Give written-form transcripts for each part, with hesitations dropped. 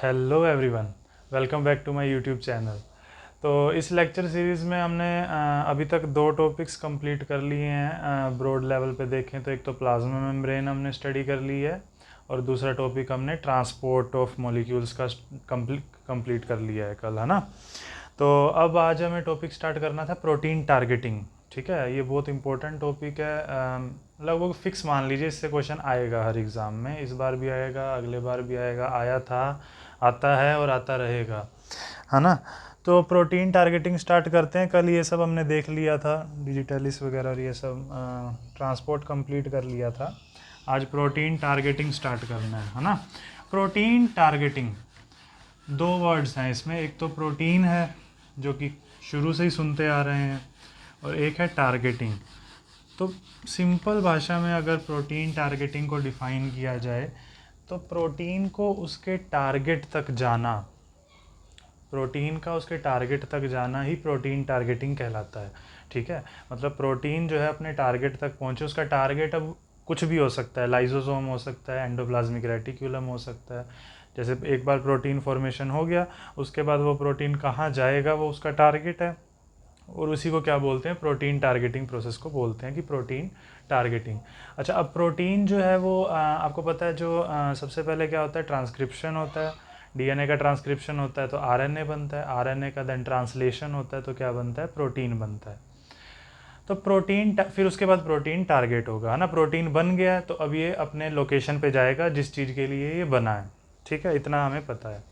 Hello everyone, welcome back to my YouTube channel. तो इस lecture series में हमने अभी तक दो टॉपिक्स कंप्लीट कर लिए हैं। ब्रॉड लेवल पे देखें तो एक तो प्लाज्मा मेम्ब्रेन हमने स्टडी कर ली है और दूसरा टॉपिक हमने ट्रांसपोर्ट ऑफ मॉलिक्यूल्स का कंप्लीट कर लिया है कल, है ना। तो अब आज हमें टॉपिक स्टार्ट करना था प्रोटीन टारगेटिंग। ठीक है, ये बहुत इंपॉर्टेंट टॉपिक है। लगभग फिक्स मान लीजिए इससे क्वेश्चन आएगा हर एग्ज़ाम में, इस बार भी आएगा, अगले बार भी आएगा, आया था, आता है और आता रहेगा, है ना। तो प्रोटीन टारगेटिंग स्टार्ट करते हैं। कल ये सब हमने देख लिया था, डिजिटलिस वगैरह और ये सब ट्रांसपोर्ट कंप्लीट कर लिया था। आज प्रोटीन टारगेटिंग स्टार्ट करना है ना। प्रोटीन टारगेटिंग दो वर्ड्स हैं इसमें, एक तो प्रोटीन है जो कि शुरू से ही सुनते आ रहे हैं, और एक है टारगेटिंग। तो सिंपल भाषा में अगर प्रोटीन टारगेटिंग को डिफाइन किया जाए तो प्रोटीन को उसके टारगेट तक जाना, प्रोटीन का उसके टारगेट तक जाना ही प्रोटीन टारगेटिंग कहलाता है। ठीक है, मतलब प्रोटीन जो है अपने टारगेट तक पहुंचे, उसका टारगेट अब कुछ भी हो सकता है, लाइसोसोम हो सकता है, एंडोप्लाज्मिक रेटिक्यूलम हो सकता है। जैसे एक बार प्रोटीन फॉर्मेशन हो गया, उसके बाद वो प्रोटीन कहाँ जाएगा वो उसका टारगेट है, और उसी को क्या बोलते हैं, प्रोटीन टारगेटिंग प्रोसेस को बोलते हैं कि प्रोटीन टारगेटिंग। अच्छा, अब प्रोटीन जो है वो आपको पता है जो सबसे पहले क्या होता है, ट्रांसक्रिप्शन होता है। डीएनए का ट्रांसक्रिप्शन होता है तो आरएनए बनता है, आरएनए का देन ट्रांसलेशन होता है तो क्या बनता है, प्रोटीन बनता है। तो प्रोटीन फिर उसके बाद प्रोटीन टारगेट होगा, है ना। प्रोटीन बन गया है तो अब ये अपने लोकेशन पे जाएगा जिस चीज़ के लिए ये बना है। ठीक है, इतना हमें पता है।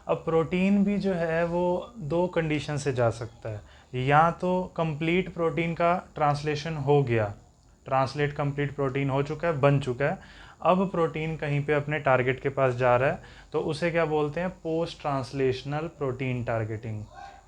अब प्रोटीन भी जो है वो दो कंडीशन से जा सकता है, या तो कंप्लीट प्रोटीन का ट्रांसलेशन हो गया, ट्रांसलेट कंप्लीट प्रोटीन हो चुका है, बन चुका है, अब प्रोटीन कहीं पे अपने टारगेट के पास जा रहा है, तो उसे क्या बोलते हैं, पोस्ट ट्रांसलेशनल प्रोटीन टारगेटिंग।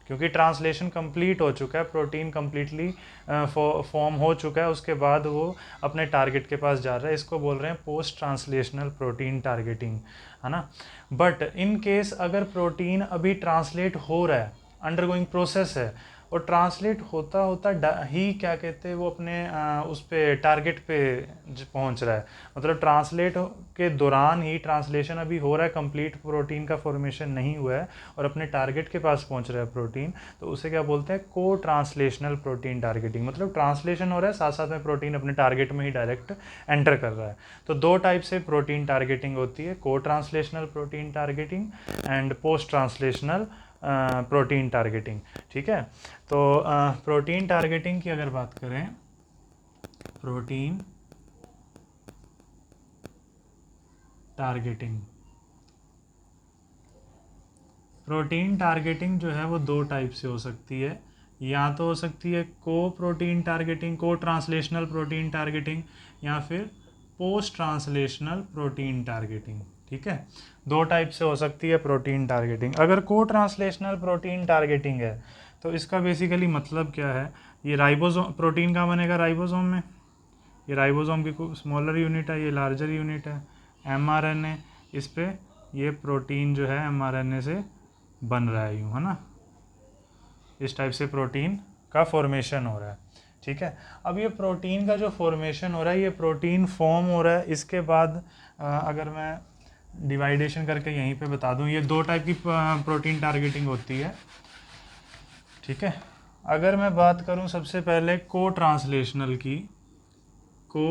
क्योंकि ट्रांसलेशन कंप्लीट हो चुका है, प्रोटीन कंप्लीटली फॉर्म हो चुका है, उसके बाद वो अपने टारगेट के पास जा रहा है, इसको बोल रहे हैं पोस्ट ट्रांसलेशनल प्रोटीन टारगेटिंग, है ना। बट इन केस अगर प्रोटीन अभी ट्रांसलेट हो रहा है, अंडरगोइंग प्रोसेस है, और ट्रांसलेट होता होता ही क्या कहते हैं वो अपने उस पे टारगेट पे पहुंच रहा है, मतलब ट्रांसलेट के दौरान ही ट्रांसलेशन अभी हो रहा है, कंप्लीट प्रोटीन का फॉर्मेशन नहीं हुआ है और अपने टारगेट के पास पहुंच रहा है प्रोटीन, तो उसे क्या बोलते हैं, को ट्रांसलेशनल प्रोटीन टारगेटिंग। मतलब ट्रांसलेशन हो रहा है, साथ साथ में प्रोटीन अपने टारगेट में ही डायरेक्ट एंटर कर रहा है। तो दो टाइप से प्रोटीन टारगेटिंग होती है, को translational protein targeting and post translational protein targeting. ठीक है, तो प्रोटीन टारगेटिंग की अगर बात करें, प्रोटीन टारगेटिंग, प्रोटीन टारगेटिंग जो है वो दो टाइप से हो सकती है, या तो हो सकती है को प्रोटीन टारगेटिंग, को ट्रांसलेशनल प्रोटीन टारगेटिंग, या फिर पोस्ट ट्रांसलेशनल प्रोटीन टारगेटिंग। ठीक है, दो टाइप से हो सकती है प्रोटीन टारगेटिंग। अगर को ट्रांसलेशनल प्रोटीन टारगेटिंग है तो इसका बेसिकली मतलब क्या है, ये राइबोसोम, प्रोटीन का बनेगा राइबोसोम में, ये राइबोसोम की स्मॉलर यूनिट है, ये लार्जर यूनिट है, एमआरएनए, इस पे ये प्रोटीन जो है एमआरएनए से बन रहा है, यूँ, है ना। इस टाइप से प्रोटीन का फॉर्मेशन हो रहा है। ठीक है, अब ये प्रोटीन का जो फॉर्मेशन हो रहा है, ये प्रोटीन फॉर्म हो रहा है, इसके बाद अगर मैं डिवाइडेशन करके यहीं पे बता दूं, ये दो टाइप की प्रोटीन टारगेटिंग होती है। ठीक है, अगर मैं बात करूं सबसे पहले को ट्रांसलेशनल की, को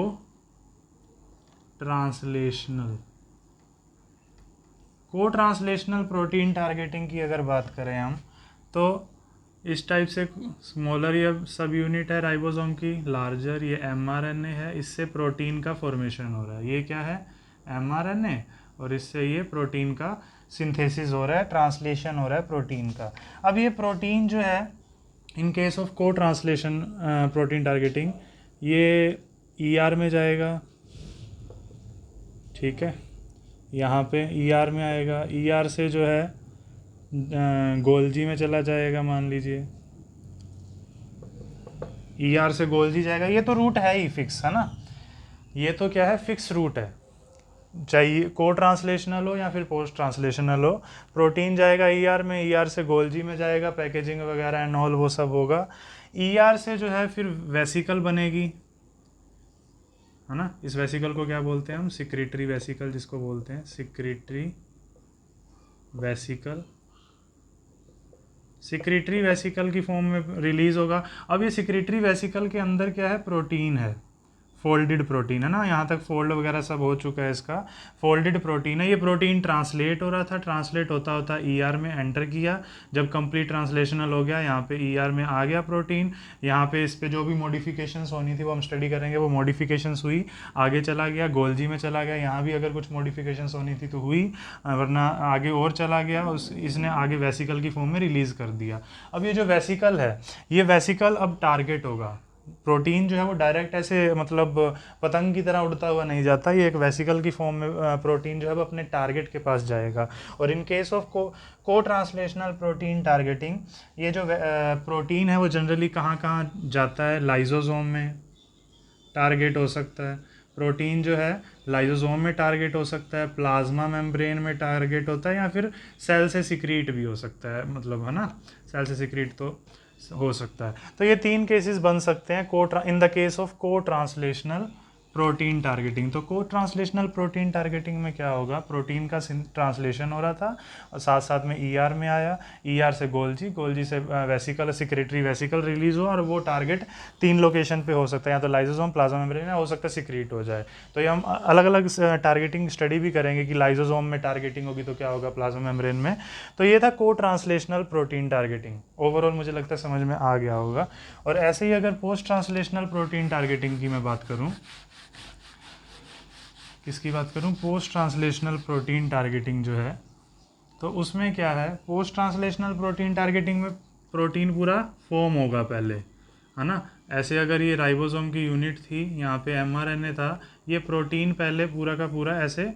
ट्रांसलेशनल, को ट्रांसलेशनल प्रोटीन टारगेटिंग की अगर बात करें हम, तो इस टाइप से स्मॉलर या सब यूनिट है राइबोसोम की, लार्जर ये एमआरएनए है, इससे प्रोटीन का फॉर्मेशन हो रहा है। ये क्या है, एमआरएनए, और इससे ये प्रोटीन का सिंथेसिस हो रहा है, ट्रांसलेशन हो रहा है प्रोटीन का। अब ये प्रोटीन जो है, इन केस ऑफ को ट्रांसलेशन प्रोटीन टारगेटिंग, ये ईआर में जाएगा। ठीक है, यहाँ पे ईआर में आएगा, ईआर से जो है गोल्जी में चला जाएगा, मान लीजिए ईआर से गोल्जी जाएगा। ये तो रूट है ही फिक्स, है ना, ये तो क्या है, फिक्स रूट है, चाहिए को ट्रांसलेशनल हो या फिर पोस्ट ट्रांसलेशनल हो, प्रोटीन जाएगा ईआर में, ईआर से गोल्जी में जाएगा, पैकेजिंग वगैरह एंड ऑल वो सब होगा। ईआर से जो है फिर वेसिकल बनेगी, है ना। इस वेसिकल को क्या बोलते हैं हम, सिक्रेटरी वेसिकल जिसको बोलते हैं, सिक्रेटरी वेसिकल, सिक्रेटरी वेसिकल की फॉर्म में रिलीज होगा। अब ये सिक्रेटरी वेसिकल के अंदर क्या है, प्रोटीन है, फोल्डेड प्रोटीन है ना, यहाँ तक फोल्ड वगैरह सब हो चुका है, इसका फोल्डेड प्रोटीन है। ये प्रोटीन ट्रांसलेट हो रहा था, ट्रांसलेट होता होता ईआर में एंटर किया। जब कंप्लीट ट्रांसलेशनल हो गया, यहाँ पे ईआर में आ गया प्रोटीन। यहाँ पे इस पे जो भी मॉडिफिकेशंस होनी थी वो हम स्टडी करेंगे, वो मॉडिफिकेशंस हुई, आगे चला गया, गोल्जी में चला गया। यहाँ भी अगर कुछ मॉडिफिकेशंस होनी थी तो हुई, वरना आगे और चला गया, उस इसने आगे वेसिकल की फॉर्म में रिलीज़ कर दिया। अब ये जो वेसिकल है, ये वेसिकल अब टारगेट होगा। प्रोटीन जो है वो डायरेक्ट ऐसे मतलब पतंग की तरह उड़ता हुआ नहीं जाता, ये एक वेसिकल की फॉर्म में प्रोटीन जो है वो अपने टारगेट के पास जाएगा। और इन केस ऑफ को ट्रांसलेशनल प्रोटीन टारगेटिंग, ये जो प्रोटीन है वो जनरली कहाँ कहाँ जाता है, लाइजोसोम में टारगेट हो सकता है। प्रोटीन जो है लाइजोसोम में टारगेट हो सकता है, प्लाज्मा मेम्ब्रेन में टारगेट होता है, या फिर सेल से सिक्रीट भी हो सकता है, मतलब है ना, सेल से सिक्रीट तो हो सकता है। तो ये 3 केसेस बन सकते हैं इन द केस ऑफ को ट्रांसलेशनल प्रोटीन टारगेटिंग। तो को ट्रांसलेशनल प्रोटीन टारगेटिंग में क्या होगा, प्रोटीन का ट्रांसलेशन हो रहा था और साथ साथ में ईआर में आया, ईआर से गोल्जी, गोल्जी से वेसिकल, सिक्रेटरी वेसिकल रिलीज हो, और वो टारगेट 3 लोकेशन पे हो सकता है, या तो लाइजोसोम, प्लाज्मा मेम्ब्रेन, या हो सकता है सिक्रीट हो जाए। तो ये हम अलग अलग टारगेटिंग स्टडी भी करेंगे कि लाइजोसोम में टारगेटिंग होगी तो क्या होगा प्लाज्मा मेम्ब्रेन में। तो ये था को ट्रांसलेशनल प्रोटीन टारगेटिंग। ओवरऑल मुझे लगता है समझ में आ गया होगा। और ऐसे ही अगर पोस्ट ट्रांसलेशनल प्रोटीन टारगेटिंग की मैं बात करूं, किसकी बात करूं, पोस्ट ट्रांसलेशनल प्रोटीन टारगेटिंग जो है, तो उसमें क्या है, पोस्ट ट्रांसलेशनल प्रोटीन टारगेटिंग में प्रोटीन पूरा फॉर्म होगा पहले, है ना। ऐसे अगर ये राइबोसोम की यूनिट थी, यहाँ पे एमआरएनए था, ये प्रोटीन पहले पूरा का पूरा ऐसे,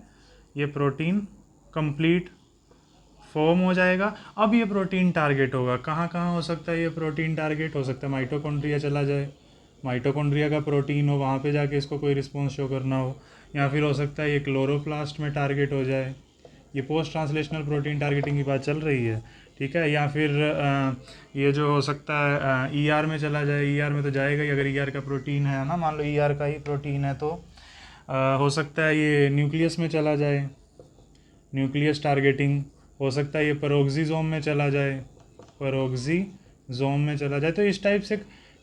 ये प्रोटीन कंप्लीट फॉर्म हो जाएगा। अब ये प्रोटीन टारगेट होगा, कहाँ कहाँ हो सकता है ये प्रोटीन टारगेट, हो सकता है माइटोकॉन्ड्रिया चला जाए, माइटोकॉन्ड्रिया का प्रोटीन हो, वहाँ पे जाके इसको कोई रिस्पॉन्स शो करना हो, या फिर हो सकता है ये क्लोरोप्लास्ट में टारगेट हो जाए। ये पोस्ट ट्रांसलेशनल प्रोटीन टारगेटिंग की बात चल रही है, ठीक है। या फिर ये जो हो सकता है ईआर में चला जाए, ईआर में तो जाएगा ही, अगर ईआर का प्रोटीन है ना, मान लो ईआर का ही प्रोटीन है, तो हो सकता है ये न्यूक्लियस में चला जाए, न्यूक्लियस टारगेटिंग। हो सकता है ये पेरोक्सीजोम में चला जाए, पेरोक्सीजोम में चला जाए। तो इस टाइप से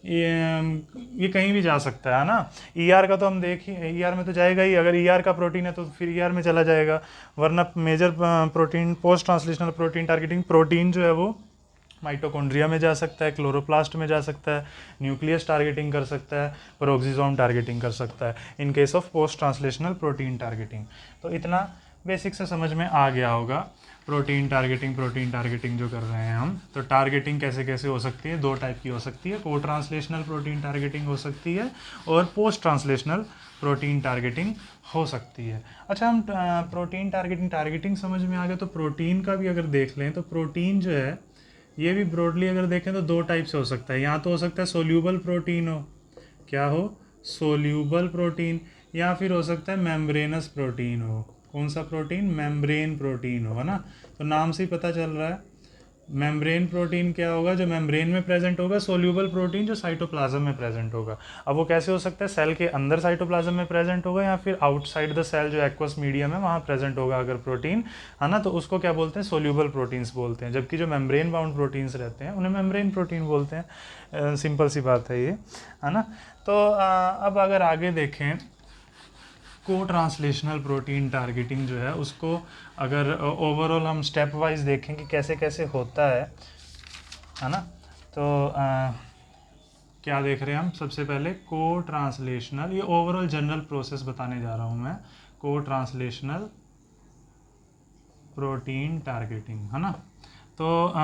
ये कहीं भी जा सकता है ना। ईआर का तो हम देखिए, ईआर में तो जाएगा ही, अगर ईआर का प्रोटीन है तो फिर ईआर में चला जाएगा, वरना major protein, post translational protein targeting protein जो है वो माइटोकॉन्ड्रिया में जा सकता है, क्लोरोप्लास्ट में जा सकता है, न्यूक्लियस टारगेटिंग कर सकता है, पेरोक्सीजोम टारगेटिंग कर सकता है, in case of post translational protein targeting. तो इतना बेसिक से समझ में आ गया होगा प्रोटीन टारगेटिंग जो कर रहे हैं हम। तो टारगेटिंग कैसे कैसे हो सकती है, 2 टाइप की हो सकती है, को ट्रांसलेशनल प्रोटीन टारगेटिंग हो सकती है और पोस्ट ट्रांसलेशनल प्रोटीन टारगेटिंग हो सकती है। अच्छा, हम प्रोटीन टारगेटिंग समझ में आ गया, तो प्रोटीन का भी अगर देख लें, तो प्रोटीन जो है ये भी ब्रॉडली अगर देखें तो 2 टाइप से हो सकता है। या तो हो सकता है सोल्यूबल प्रोटीन हो, क्या हो, सोल्यूबल प्रोटीन, या फिर हो सकता है मेम्ब्रेनस प्रोटीन हो। कौन सा प्रोटीन, मेम्ब्रेन प्रोटीन हो, है ना। तो नाम से ही पता चल रहा है मेम्ब्रेन प्रोटीन क्या होगा, जो मेम्ब्रेन में प्रेजेंट होगा, सोल्यूबल प्रोटीन जो साइटोप्लाज्म में प्रेजेंट होगा। अब वो कैसे हो सकता है, सेल के अंदर साइटोप्लाज्म में प्रेजेंट होगा, या फिर आउटसाइड द सेल जो एक्वस मीडियम है वहाँ प्रेजेंट होगा अगर प्रोटीन, है ना, तो उसको क्या बोलते हैं, सोल्यूबल प्रोटीन्स बोलते हैं। जबकि जो मेम्ब्रेन बाउंड प्रोटीन्स रहते हैं उन्हें मेम्ब्रेन प्रोटीन बोलते हैं। सिंपल सी बात है ये, है ना। तो अब अगर आगे देखें, को ट्रांसलेशनल प्रोटीन टारगेटिंग जो है उसको अगर ओवरऑल हम स्टेप वाइज देखें कि कैसे कैसे होता है ना। तो क्या देख रहे हैं हम, सबसे पहले को ट्रांसलेशनल, ये ओवरऑल जनरल प्रोसेस बताने जा रहा हूँ मैं, को ट्रांसलेशनल प्रोटीन टारगेटिंग, है ना। तो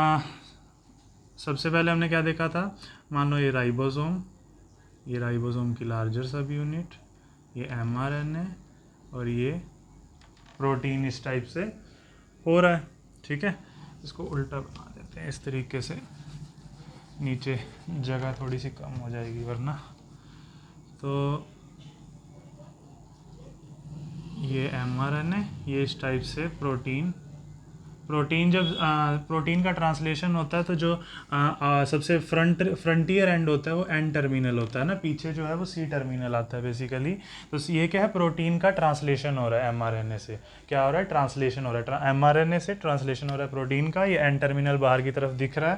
सबसे पहले हमने क्या देखा था, मान लो ये राइबोसोम की लार्जर सब यूनिट, ये एमआरएनए, और ये प्रोटीन इस टाइप से हो रहा है, ठीक है। इसको उल्टा बना देते हैं इस तरीके से, नीचे जगह थोड़ी सी कम हो जाएगी वरना। तो ये एमआरएनए, ये इस टाइप से प्रोटीन प्रोटीन जब प्रोटीन का ट्रांसलेशन होता है तो जो सबसे फ्रंटियर एंड होता है वो एन टर्मिनल होता है ना, पीछे जो है वो सी टर्मिनल आता है बेसिकली। तो ये क्या है, प्रोटीन का ट्रांसलेशन हो रहा है एमआरएनए से। क्या हो रहा है, ट्रांसलेशन हो रहा है, एमआरएनए से ट्रांसलेशन हो रहा है प्रोटीन का। ये एन टर्मिनल बाहर की तरफ दिख रहा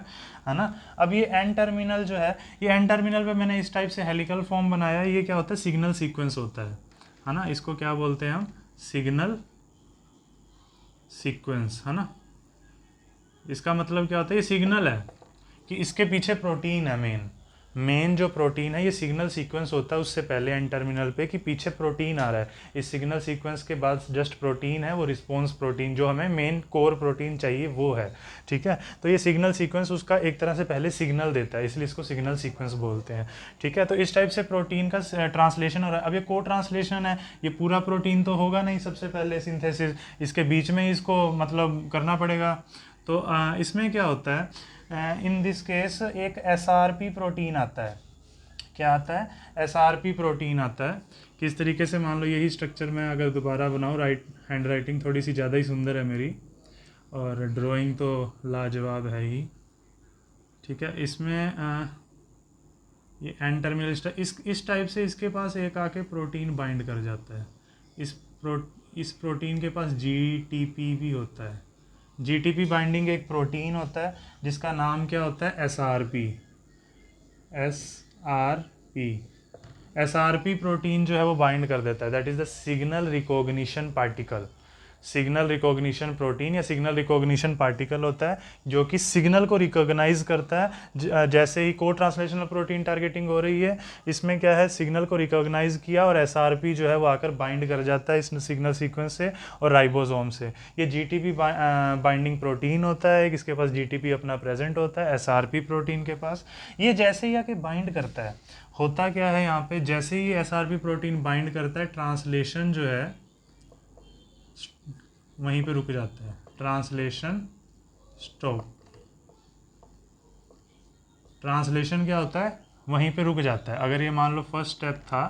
है ना। अब ये एन टर्मिनल जो है, ये एन टर्मिनल पे मैंने इस टाइप से हेलिकल फॉर्म बनाया है। ये क्या होता है, सिग्नल सीक्वेंस होता है ना। इसको क्या बोलते हैं हम, सिग्नल सीक्वेंस, है ना। इसका मतलब क्या होता है, ये सिग्नल है कि इसके पीछे प्रोटीन है। मेन जो प्रोटीन है, ये सिग्नल सीक्वेंस होता है उससे पहले एन टर्मिनल पे कि पीछे प्रोटीन आ रहा है। इस सिग्नल सीक्वेंस के बाद जस्ट प्रोटीन है, वो रिस्पॉन्स प्रोटीन जो हमें मेन कोर प्रोटीन चाहिए वो है, ठीक है। तो ये सिग्नल सीक्वेंस उसका एक तरह से पहले सिग्नल देता है, इसलिए इसको सिग्नल सीक्वेंस बोलते हैं, ठीक है। तो इस टाइप से प्रोटीन का ट्रांसलेशन हो रहा है। अब ये को ट्रांसलेशन है, ये पूरा प्रोटीन तो होगा नहीं सबसे पहले सिंथेसिस, इसके बीच में इसको मतलब करना पड़ेगा। तो इसमें क्या होता है, इन दिस केस एक एसआरपी प्रोटीन आता है। क्या आता है, एसआरपी प्रोटीन आता है। किस तरीके से, मान लो यही स्ट्रक्चर मैं अगर दोबारा बनाऊँ, हैंड राइटिंग थोड़ी सी ज़्यादा ही सुंदर है मेरी, और ड्राइंग तो लाजवाब है ही, ठीक है। इसमें ये एन टर्मिनल इस टाइप से इसके पास एक आके प्रोटीन बाइंड कर जाता है। इस प्रोटीन के पास जीटीपी भी होता है। जीटीपी बाइंडिंग एक प्रोटीन होता है जिसका नाम क्या होता है, एसआरपी। एसआरपी प्रोटीन जो है वो बाइंड कर देता है, that is the signal recognition particle. Signal recognition protein या सिग्नल रिकॉग्निशन पार्टिकल होता है जो कि सिग्नल को रिकॉग्नाइज करता है। जैसे ही को ट्रांसलेशनल प्रोटीन टारगेटिंग हो रही है, इसमें क्या है, सिग्नल को रिकॉग्नाइज किया और एसआरपी जो है वो आकर बाइंड कर जाता है इस सिग्नल सीक्वेंस से और राइबोसोम से। ये जीटीपी बाइंडिंग प्रोटीन होता है, इसके पास जीटीपी अपना प्रेजेंट होता है एसआरपी प्रोटीन के पास। ये जैसे ही आके बाइंड करता है, होता क्या है यहाँ पे, जैसे ही एसआरपी प्रोटीन बाइंड करता है, ट्रांसलेशन जो है वहीं पे रुक जाता है, ट्रांसलेशन स्टॉप। ट्रांसलेशन क्या होता है, वहीं पे रुक जाता है। अगर ये मान लो फर्स्ट स्टेप था,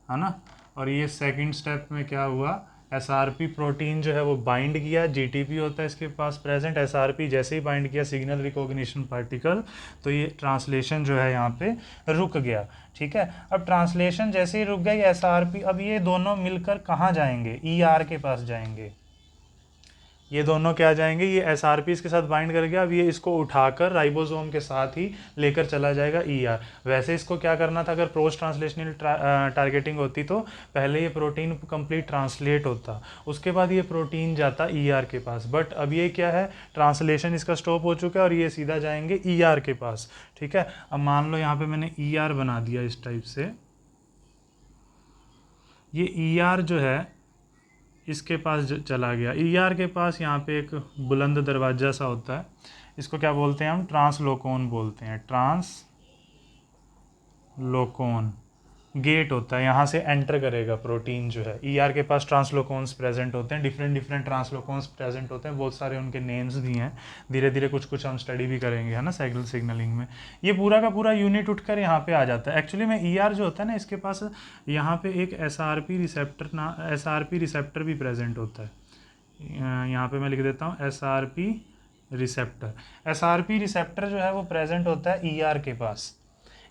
है ना, और ये सेकंड स्टेप में क्या हुआ, एसआरपी प्रोटीन जो है वो बाइंड किया, जीटीपी होता है इसके पास प्रेजेंट, एसआरपी जैसे ही बाइंड किया सिग्नल रिकॉग्निशन पार्टिकल, तो ये ट्रांसलेशन जो है यहाँ पे रुक गया, ठीक है। अब ट्रांसलेशन जैसे ही रुक गया, एसआरपी, अब ये दोनों मिलकर कहाँ जाएंगे, ईआर के पास जाएंगे। ये दोनों क्या जाएंगे, ये एसआरपी इसके साथ बाइंड कर गया, अब ये इसको उठाकर राइबोसोम के साथ ही लेकर चला जाएगा ईआर। वैसे इसको क्या करना था, अगर पोस्ट ट्रांसलेशनल टारगेटिंग होती तो पहले ये प्रोटीन कंप्लीट ट्रांसलेट होता, उसके बाद ये प्रोटीन जाता ईआर के पास। बट अब ये क्या है, ट्रांसलेशन इसका स्टॉप हो चुका है और ये सीधा जाएंगे ईआर के पास, ठीक है। अब मान लो यहाँ पे मैंने ईआर बना दिया इस टाइप से, ये ईआर जो है इसके पास चला गया। ईआर के पास यहाँ पे एक बुलंद दरवाजा सा होता है, इसको क्या बोलते हैं हम, ट्रांसलोकोन बोलते हैं। ट्रांसलोकोन गेट होता है, यहाँ से एंटर करेगा प्रोटीन जो है। ईआर के पास ट्रांसलोकोन्स प्रेजेंट होते हैं, डिफरेंट ट्रांसलोकोन्स प्रेजेंट होते हैं, बहुत सारे उनके नेम्स भी हैं। धीरे धीरे कुछ कुछ हम स्टडी भी करेंगे, है ना, सिग्नलिंग में। ये पूरा का पूरा यूनिट उठकर यहाँ पे आ जाता है। एक्चुअली में ईआर जो होता है ना, इसके पास यहाँ पे एक एसआरपी रिसेप्टर भी प्रेजेंट होता है। यहाँ पे मैं लिख देता हूँ एसआरपी रिसेप्टर जो है वो प्रेजेंट होता है ईआर के पास।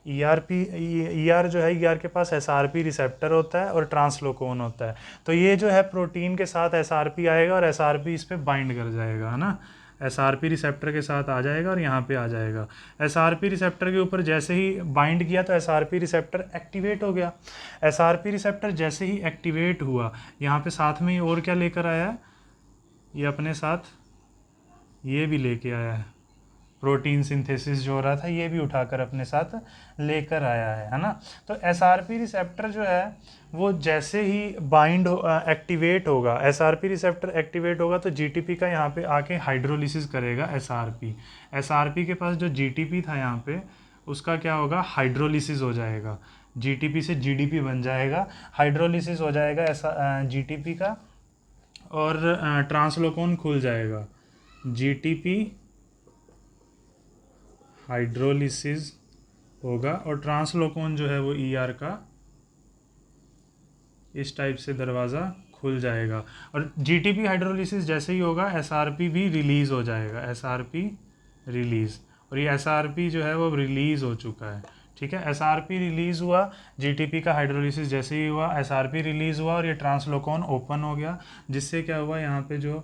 ईआर जो है, ईआर के पास एसआरपी रिसेप्टर होता है और ट्रांसलोकोन होता है। तो ये जो है प्रोटीन के साथ एसआरपी आएगा और एसआरपी इस पर बाइंड कर जाएगा, है ना। एसआरपी रिसेप्टर के साथ आ जाएगा और यहाँ पे आ जाएगा। एसआरपी रिसेप्टर के ऊपर जैसे ही बाइंड किया तो एसआरपी रिसेप्टर एक्टिवेट हो गया। एसआरपी रिसेप्टर जैसे ही एक्टिवेट हुआ, यहाँ पे साथ में ही और क्या लेकर आया है, ये अपने साथ ये भी लेके आया है, प्रोटीन सिंथेसिस जो हो रहा था ये भी उठाकर अपने साथ लेकर आया है ना। तो एसआरपी रिसेप्टर जो है वो जैसे ही बाइंड एक्टिवेट होगा, एसआरपी रिसेप्टर एक्टिवेट होगा तो जीटीपी का यहाँ पे आके हाइड्रोलिसिस करेगा एसआरपी के पास जो जीटीपी था यहाँ पे, उसका क्या होगा, हाइड्रोलिसिस हो जाएगा। जीटीपी से जीडीपी बन जाएगा, हाइड्रोलिसिस हो जाएगा ऐसा जीटीपी का, और ट्रांसलोकोन खुल जाएगा। जीटीपी हाइड्रोलिसिस होगा और ट्रांसलोकोन जो है वो ईआर का इस टाइप से दरवाज़ा खुल जाएगा। और जीटीपी हाइड्रोलिसिस जैसे ही होगा एसआरपी भी रिलीज़ हो जाएगा, एसआरपी रिलीज़। और ये एसआरपी जो है वो रिलीज़ हो चुका है, ठीक है। एसआरपी रिलीज़ हुआ, जीटीपी का हाइड्रोलिसिस जैसे ही हुआ एसआरपी रिलीज़ हुआ और ये ट्रांसलोकॉन ओपन हो गया, जिससे क्या हुआ, यहाँ पे जो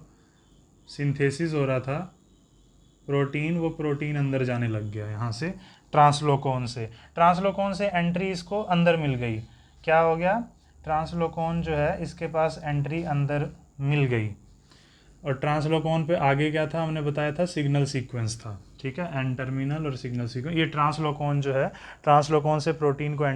सिंथेसिस हो रहा था प्रोटीन, वो प्रोटीन अंदर जाने लग गया यहाँ से ट्रांसलोकॉन से। ट्रांसलोकॉन से एंट्री इसको अंदर मिल गई, क्या हो गया, ट्रांसलोकॉन जो है इसके पास एंट्री अंदर मिल गई। और ट्रांसलोकॉन पे आगे क्या था, हमने बताया था सिग्नल सीक्वेंस था, ठीक है, एन टर्मिनल और सिग्नल सीक्वेंस। ये ट्रांसलोकॉन जो है, ट्रांसलोकॉन से प्रोटीन को